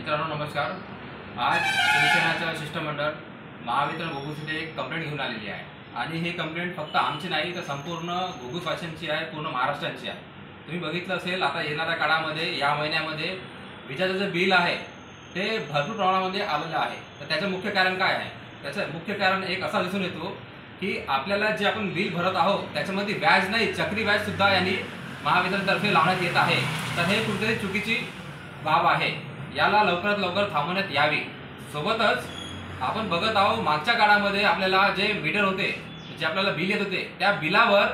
मित्रांनो नमस्कार। आज शिवसेनेचं शिष्टमंडळ महावितरण घोगुसमध्ये एक कंप्लेंट घेऊन आलेली आहे आणि ही कंप्लेंट फक्त आमची नाही तर संपूर्ण घोगुसवासीयांची आहे, पूर्ण महाराष्ट्राची आहे। तुम्ही बघितलं असेल आता येणाऱ्या काळामध्ये या महिन्यामध्ये विजेचं जे बिल आहे ते भरपूर प्रमाणामध्ये आलेलं आहे। तर त्याचं मुख्य कारण काय आहे? त्याचं मुख्य कारण एक असा दिसून येतो की आपल्याला जे आपण बिल भरत आहोत त्याच्यामध्ये व्याज नाही, चक्री व्याज सुद्धा यांनी महावितरणतर्फे लावण्यात येत आहे। तर हे कुठेतरी चुकीची बाब आहे, याला लवकरात लवकर थांबवण्यात यावी। सोबतच आपण बघत आहोत मागच्या काळामध्ये आपल्याला जे मीटर होते, जे आपल्याला बिल येत होते, त्या बिलावर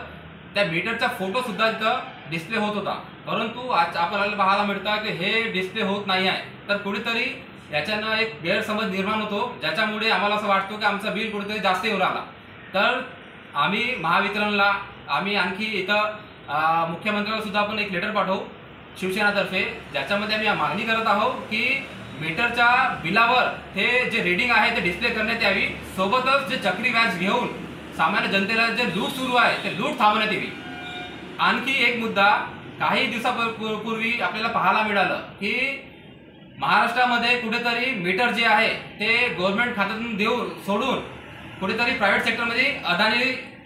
त्या मीटरचा फोटो सुद्धा इथं डिस्प्ले होत होता, परंतु आज आपल्याला पाहायला मिळतं की हे डिस्प्ले होत नाही आहे। तर कुठेतरी याच्यानं एक गैरसमज निर्माण होतो, ज्याच्यामुळे आम्हाला असं वाटतं की आमचा बिल कुठेतरी जास्त येऊन राहिला। तर आम्ही महावितरणला आणखी इथं मुख्यमंत्र्यांना सुद्धा आपण एक लेटर पाठवू शिवसेनातर्फे, ज्याच्यामध्ये आम्ही मागणी करत आहोत की मीटरच्या बिलावर हे जे रीडिंग आहे ते डिस्प्ले करण्यात यावी। सोबतच जे चक्री व्याज घेऊन सामान्य जनतेला जे लूट सुरू आहे ते लूट थांबवण्यात यावी। आणखी एक मुद्दा, काही दिवसापूर्वी आपल्याला पाहायला मिळालं की महाराष्ट्रामध्ये कुठेतरी मीटर जे आहे ते गव्हर्नमेंट खात्यातून सोडून कुठेतरी प्रायव्हेट सेक्टरमध्ये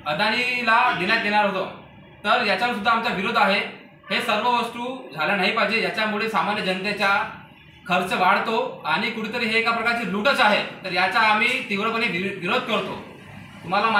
अदानीला देण्यात येणार होतं। तर याच्यावर सुद्धा आमचा विरोध आहे। हे सर्व वस्तू झाल्या नाही पाहिजे, याच्यामुळे सामान्य जनतेचा खर्च वाढतो आणि कुठेतरी हे एका प्रकारची लूटच आहे। तर याचा आम्ही तीव्रपणे विरोध करतो। तुम्हाला